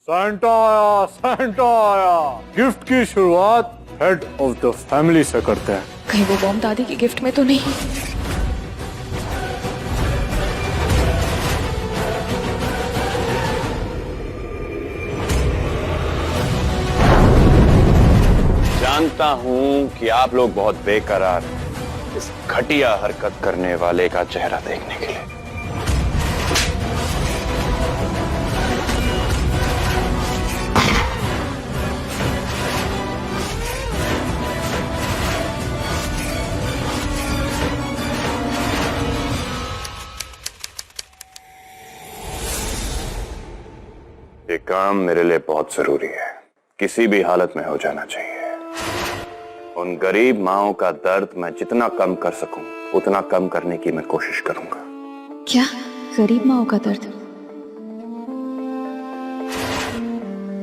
Santa आया, Santa आया। Gift की शुरुआत हेड ऑफ द फैमिली से करते हैं। कहीं वो बॉम्ब दादी की गिफ्ट में तो नहीं? जानता हूं कि आप लोग बहुत बेकरार हैं इस घटिया हरकत करने वाले का चेहरा देखने के लिए। ये काम मेरे लिए बहुत जरूरी है, किसी भी हालत में हो जाना चाहिए। उन गरीब माओं का दर्द मैं जितना कम कर सकूं उतना कम करने की मैं कोशिश करूंगा। क्या गरीब माओं का दर्द?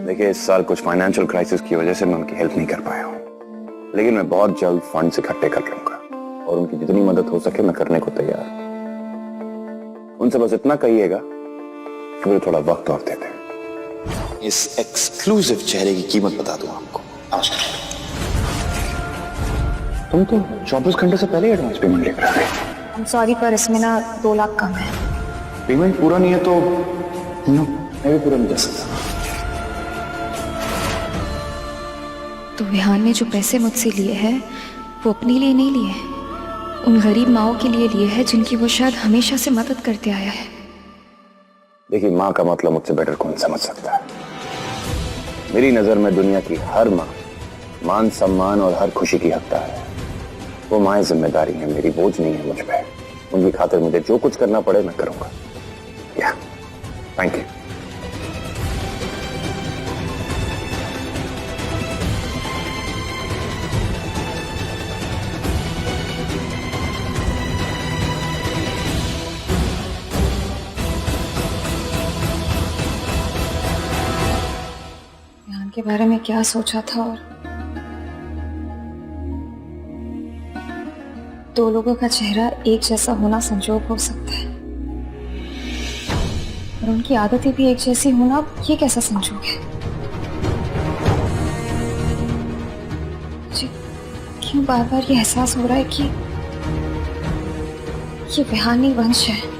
देखिए, इस साल कुछ फाइनेंशियल क्राइसिस की वजह से मैं उनकी हेल्प नहीं कर पाया हूं, लेकिन मैं बहुत जल्द फंड्स इकट्ठे कर लूंगा और उनकी जितनी मदद हो सके मैं करने को तैयार हूं। उनसे बस इतना कहिएगा कि मुझे थोड़ा वक्त और दे दें। इस एक्सक्लूसिव चेहरे की कीमत बता दूं आपको। नमस्कार। तुम तो 24 घंटे से पहले एडवांस पेमेंट लेकर आ गए। I'm sorry पर इसमें ना 2 लाख कम है। पेमेंट पूरा नहीं है तो मैं भी पूरा नहीं जा सकता। तो विहान ने जो पैसे मुझसे लिए हैं वो अपने लिए नहीं लिए, उन गरीब माओं के लिए लिए हैं जिनकी वो शायद हमेशा से मदद करते आया है। देखिए, माँ का मतलब मुझसे बेटर कौन समझ सकता है। मेरी नजर में दुनिया की हर माँ मान सम्मान और हर खुशी की हकदार है। वो माँ जिम्मेदारी है, मेरी बोझ नहीं है मुझ पे। उनकी खातिर मुझे जो कुछ करना पड़े मैं करूंगा। या थैंक यू। विहान के बारे में क्या सोचा था, और 2 लोगों का चेहरा एक जैसा होना संजोग हो सकता है, और उनकी आदतें भी एक जैसी होना ये कैसा संजोग है? मुझे क्यों बार बार ये एहसास हो रहा है कि ये विहानी वंश है।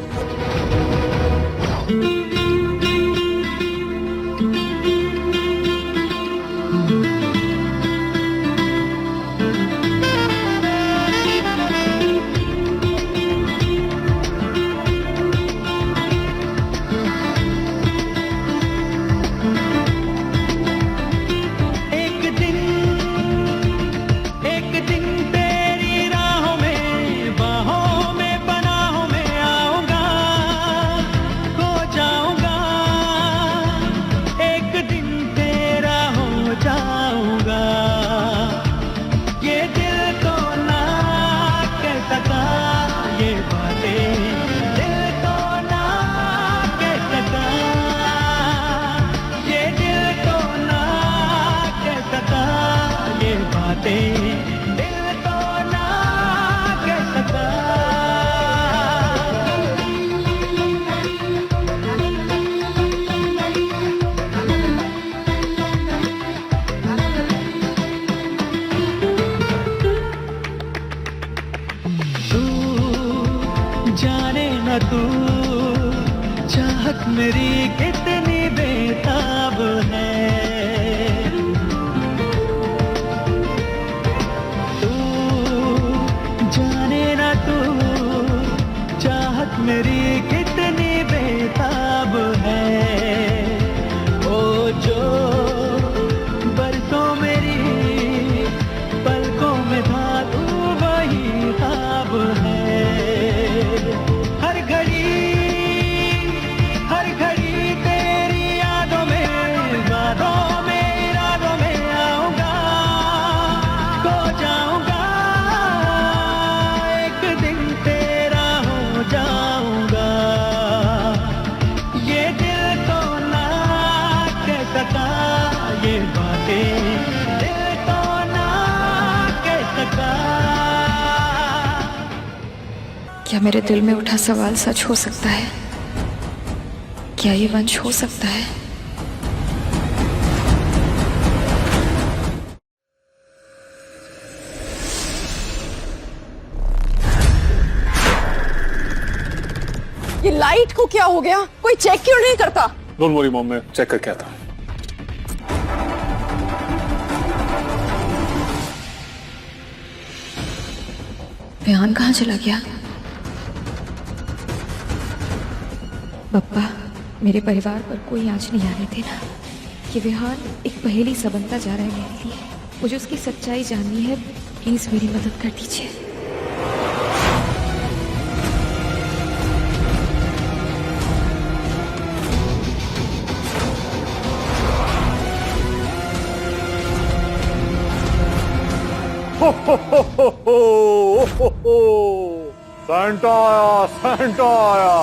जाने न तू चाहत मेरी कितनी बेताब है। तू जाने न तू चाहत मेरी कितनी बेताब है। ओ जो बरसों मेरी पलकों में था तू वही ख्वाब है। हर घड़ी तेरी यादों में बातों में इरादों में आऊंगा, खो जाऊंगा, एक दिन तेरा हो जाऊंगा। ये दिल तो ना कह सका ये बातें, दिल तो ना कह सका। क्या मेरे दिल में उठा सवाल सच हो सकता है? क्या ये वंश हो सकता है? ये लाइट को क्या हो गया? कोई चेक क्यों नहीं करता? डोंट वरी मॉम, मैं चेक करके आता हूं। विहान कहाँ चला गया? पप्पा, मेरे परिवार पर कोई आँच नहीं आने देना। कि विहान एक पहेली सा बनता जा रहा है मेरे लिए। मुझे उसकी सच्चाई जाननी है, प्लीज मेरी मदद कर दीजिए। सैंटा आया, सैंटा आया,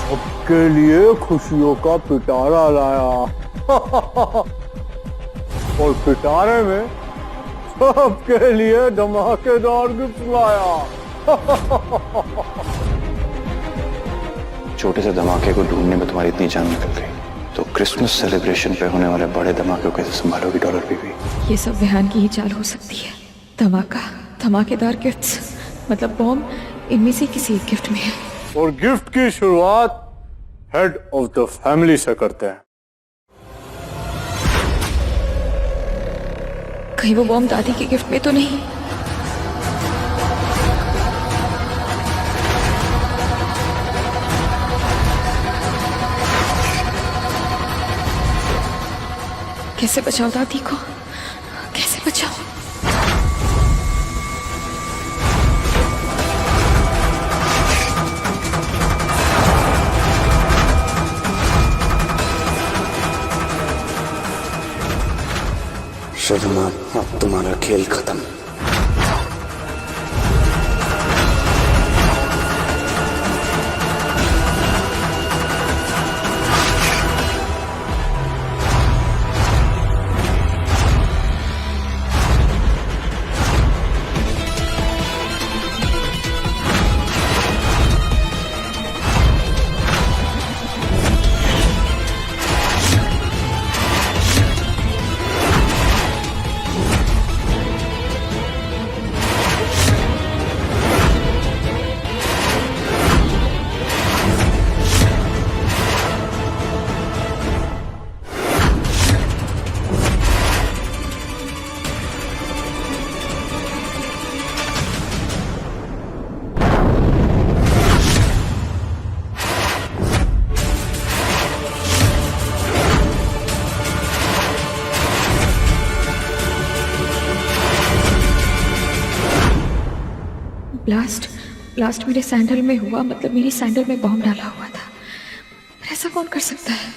सबके लिए खुशियों का पिटारा लाया। और पिटारे में सबके लिए धमाकेदार गिफ्ट लाया। छोटे से धमाके को ढूंढने में तुम्हारी इतनी जान निकल गई तो क्रिसमस सेलिब्रेशन पे होने वाले बड़े धमाके को कैसे संभालोगी डॉलर बीबी? ये सब विहान की ही चाल हो सकती है। धमाका, धमाकेदार गिफ्ट्स, मतलब बॉम्ब इनमें से किसी एक गिफ्ट में है। और गिफ्ट की शुरुआत हेड ऑफ द फैमिली से करते हैं। कहीं वो बॉम्ब दादी के गिफ्ट में तो नहीं? कैसे बचाओ दादी को, कैसे बचाओ? शर्मा, अब तुम्हारा खेल खत्म। ब्लास्ट मेरे सैंडल में हुआ, मतलब मेरी सैंडल में बॉम्ब डाला हुआ था। ऐसा कौन कर सकता है?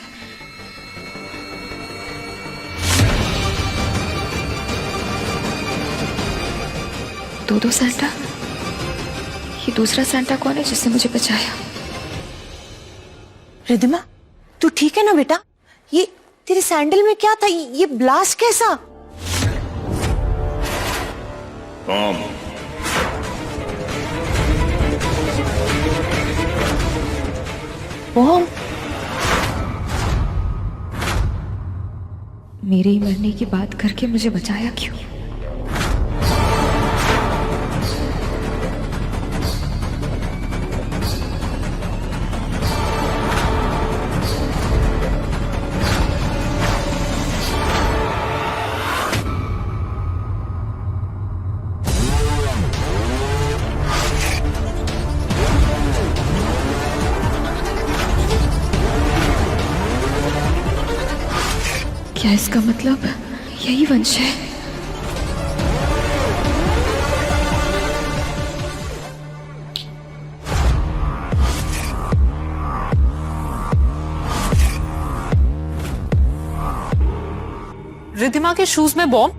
दो सैंटा? ये दूसरा सैंटा कौन है जिसने मुझे बचाया? रिद्धिमा, तू ठीक है ना बेटा? ये तेरे सैंडल में क्या था? ये ब्लास्ट कैसा? बॉम्ब? मेरे ही मरने की बात करके मुझे बचाया क्यों? क्या इसका मतलब यही वंश है? रिद्धिमा के शूज में बॉम्ब?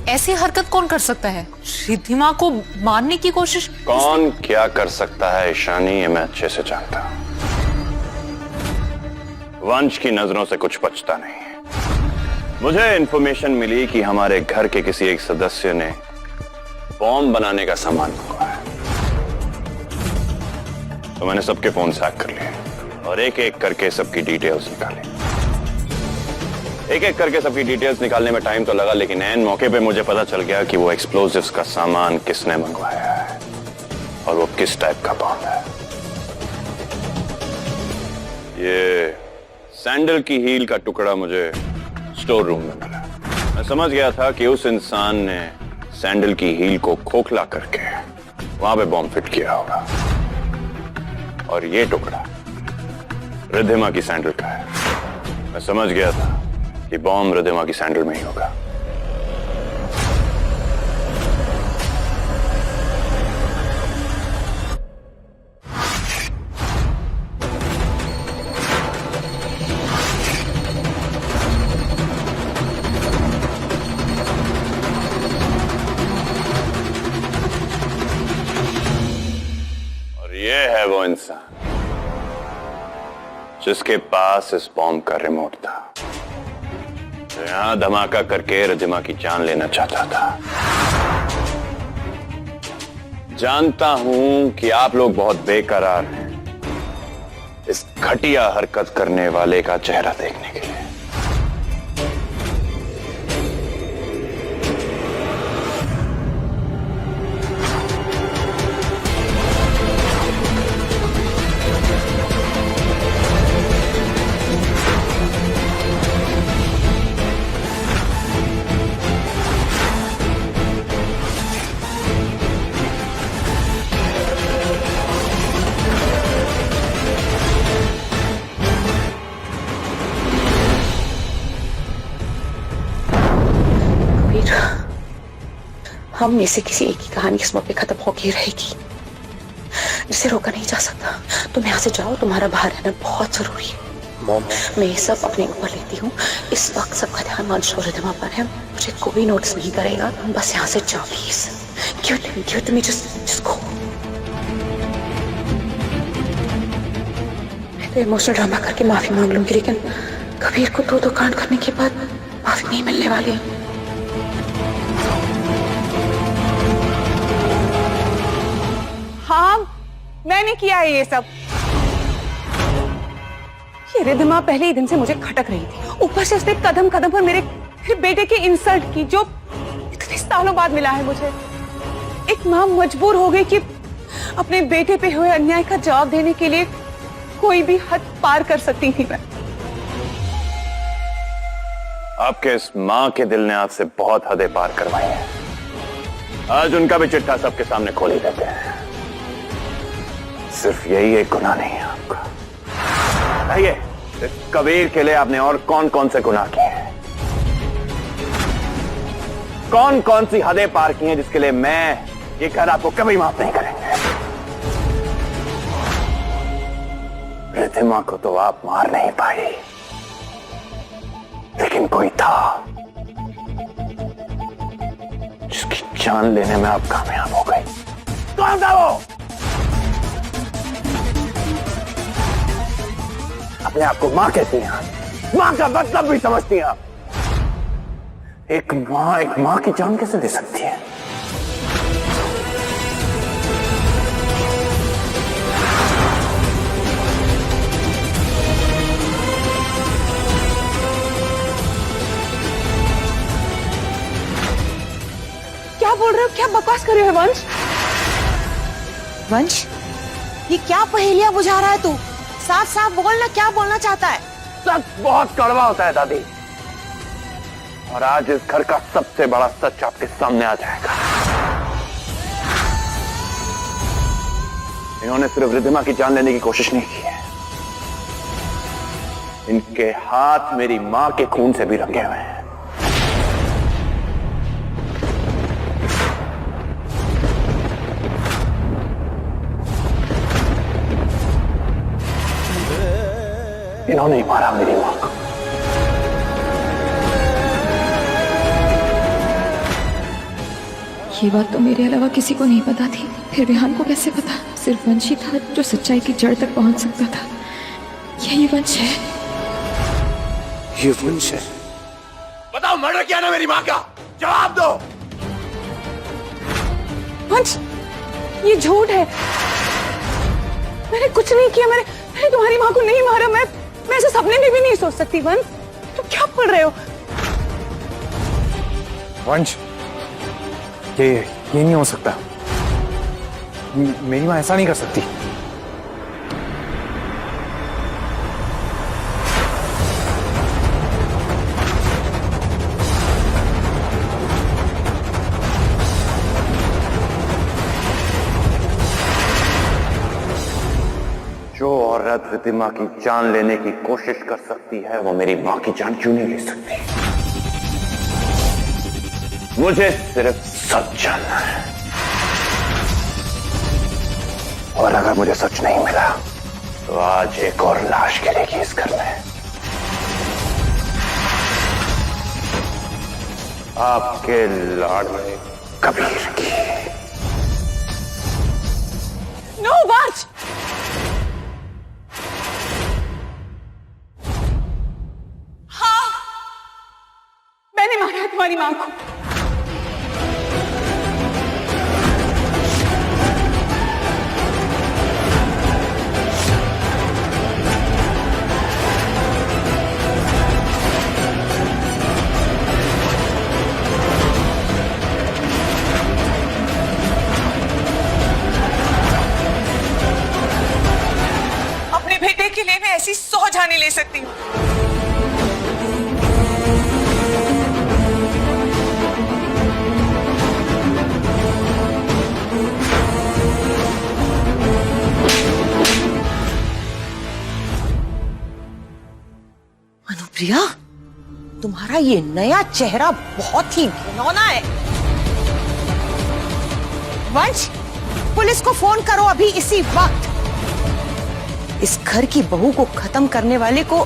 ऐसी हरकत कौन कर सकता है? रिद्धिमा को मारने की कोशिश? कौन क्या कर सकता है ईशानी, ये मैं अच्छे से जानता हूं। वंश की नजरों से कुछ बचता नहीं। मुझे इंफॉर्मेशन मिली कि हमारे घर के किसी एक सदस्य ने बॉम्ब बनाने का सामान मंगवाया, तो मैंने सबके फोन हैक कर लिए और एक एक करके सबकी डिटेल्स निकाली। एक एक करके सबकी डिटेल्स निकालने में टाइम तो लगा, लेकिन ऐन मौके पे मुझे पता चल गया कि वो एक्सप्लोजिव्स का सामान किसने मंगवाया है और वो किस टाइप का बॉम्ब है। ये सैंडल की हील का टुकड़ा मुझे स्टोर रूम में मिला। मैं समझ गया था कि उस इंसान ने सैंडल की हील को खोखला करके वहां पे बॉम्ब फिट किया होगा, और ये टुकड़ा रिद्धिमा की सैंडल का है। मैं समझ गया था कि बॉम्ब रिद्धिमा की सैंडल में ही होगा। ये है वो इंसान जिसके पास इस बॉम्ब का रिमोट था, जो यहां धमाका करके रिद्धिमा की जान लेना चाहता था। जानता हूं कि आप लोग बहुत बेकरार हैं इस घटिया हरकत करने वाले का चेहरा देखने के लिए। हम में से किसी एक की कहानी इस वक्त पे खत्म होगी रहेगी, जिसे रोका नहीं जा सकता। तुम यहाँ से जाओ, तुम्हारा बाहर रहना बहुत जरूरी है। मैं ये सब अपने ऊपर लेती हूँ। इस वक्त सबका ध्यान वंश और रिद्धिमा पर है। मुझे कोई नोटिस नहीं करेगा। तुम बस यहाँ से जाओ please. Give it me, just go. मैं तो इमोशनल ड्रामा करके माफी मांग लूंगी, लेकिन कबीर को दो कांड करने के बाद माफी नहीं मिलने वाली है। हाँ, मैंने किया है ये सब। ये रिद्धिमा पहले ही दिन से मुझे खटक रही थी। ऊपर से उसने कदम कदम पर मेरे बेटे की इंसल्ट की, जो इतने सालों बाद मिला है मुझे। एक मां मजबूर हो गई कि अपने बेटे पे हुए अन्याय का जवाब देने के लिए कोई भी हद पार कर सकती थी मैं। आपके इस मां के दिल ने आपसे बहुत हदें पार करवाई हैं। आज उनका भी चिट्ठा सबके सामने खोल ही देते हैं। सिर्फ यही एक गुनाह नहीं है आपका। बताइए, इस कबीर के लिए आपने और कौन कौन से गुनाह किए हैं? कौन कौन सी हदें पार की हैं जिसके लिए मैं ये घर आपको कभी माफ नहीं करेंगे? रिद्धिमा को तो आप मार नहीं पाई, लेकिन कोई था जिसकी जान लेने में आप कामयाब हो गए। कौन था वो? अपने आप को मां कहती हैं, मां का मतलब भी समझती हैं आप। एक मां की जान कैसे दे सकती है? क्या बोल रहे हो? क्या बकवास कर रहे हो वंश? वंश, ये क्या पहेलियां बुझा रहा है तू? साफ साफ बोलना, क्या बोलना चाहता है? सच बहुत कड़वा होता है दादी, और आज इस घर का सबसे बड़ा सच आपके सामने आ जाएगा। इन्होंने सिर्फ रिद्धिमा की जान लेने की कोशिश नहीं की है, इनके हाथ मेरी मां के खून से भी रंगे हुए हैं। इन्होंने ही मारा मेरी मां को। ये बात तो मेरे अलावा किसी को नहीं पता थी। फिर विहान को कैसे पता? सिर्फ वंश ही था जो सच्चाई की जड़ तक पहुंच सकता था। यही वंश है। ये वंश है? बताओ, मर्डर किया ना मेरी मां का? जवाब दो। वंश, ये झूठ है। मैंने कुछ नहीं किया। मैंने तुम्हारी मां को नहीं मारा। मैं ऐसे सपने में भी नहीं सोच सकती। वंश, तुम क्या बोल रहे हो? वंश, ये नहीं हो सकता। मेरी मां ऐसा नहीं कर सकती। औरत रिद्धिमा की जान लेने की कोशिश कर सकती है, वो मेरी मां की जान क्यों नहीं ले सकती? मुझे सिर्फ सच जानना है, और अगर मुझे सच नहीं मिला तो आज एक और लाश गिरेगी इस घर में। आपके लाडले कबीर की। नो वंश! हाँ, मैंने मारा है तुम्हारी मां को। बेटे के लिए मैं ऐसी 100 जाने ले सकती हूँ। अनुप्रिया, तुम्हारा ये नया चेहरा बहुत ही घिनौना है। वंश, पुलिस को फोन करो अभी इसी वक्त। इस घर की बहू को खत्म करने वाले को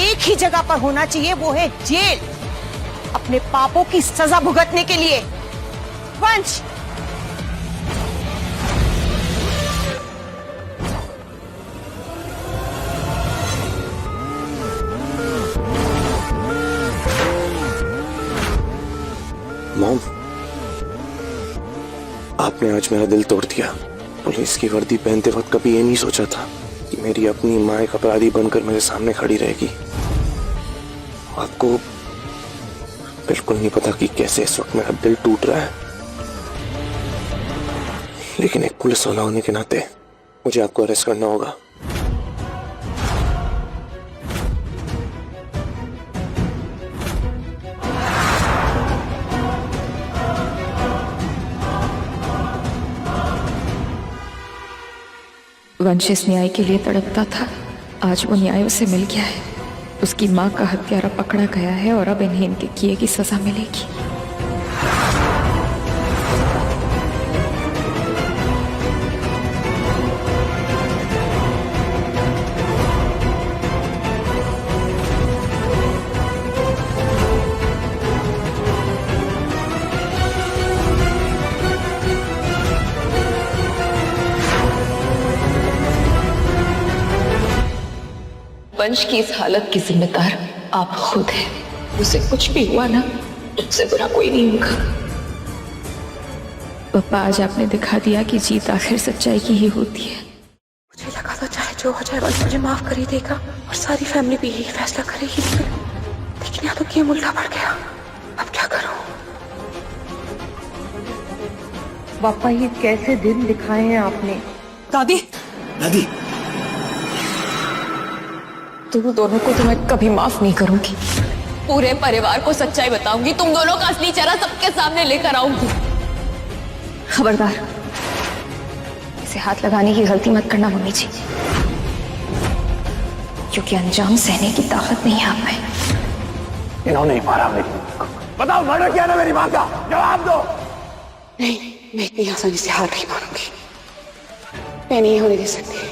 एक ही जगह पर होना चाहिए, वो है जेल, अपने पापों की सजा भुगतने के लिए। वंश, मॉम, आपने आज मेरा दिल तोड़ दिया। पुलिस की वर्दी पहनते वक्त कभी ये नहीं सोचा था कि मेरी अपनी मां एक अपराधी बनकर मेरे सामने खड़ी रहेगी। आपको बिल्कुल नहीं पता कि कैसे इस वक्त मेरा दिल टूट रहा है, लेकिन एक पुलिस वाला होने के नाते मुझे आपको अरेस्ट करना होगा। वंश इस न्याय के लिए तड़पता था, आज वो न्याय उसे मिल गया है। उसकी मां का हत्यारा पकड़ा गया है और अब इन्हें इनके किए की सजा मिलेगी। वंश की इस हालत की जिम्मेदार आप खुद हैं। उसे कुछ भी हुआ ना, उससे बुरा कोई नहीं होगा। पापा, आज आपने दिखा दिया कि जीत आखिर सच्चाई की ही होती है। मुझे लगा था चाहे जो हो जाए वंश मुझे माफ कर ही देगा और सारी फैमिली भी यही फैसला करेगी, लेकिन यहाँ तो गेम उल्टा पड़ गया। अब क्या करूं? पापा, ये कैसे दिन दिखाए हैं आपने? दादी, दादी, तुम दोनों को तो मैं कभी माफ नहीं करूंगी। पूरे परिवार को सच्चाई बताऊंगी, तुम दोनों का असली चेहरा सबके सामने लेकर आऊंगी। खबरदार, इसे हाथ लगाने की गलती मत करना मम्मी जी, क्योंकि अंजाम सहने की ताकत नहीं है आप में। इन्होंने ही मारा मेरी मां को। बताओ, मर्डर किया ना मेरी मां का? जवाब दो। नहीं, मैं इतनी आसानी से हार नहीं मानूंगी। मैं नहीं होने दे सकती।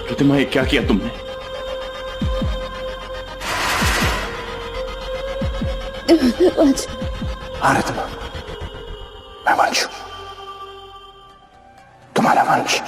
रिद्धिमा, ये क्या किया तुमने? रिद्धिमा, मैं वंश, तुम्हारा वंश।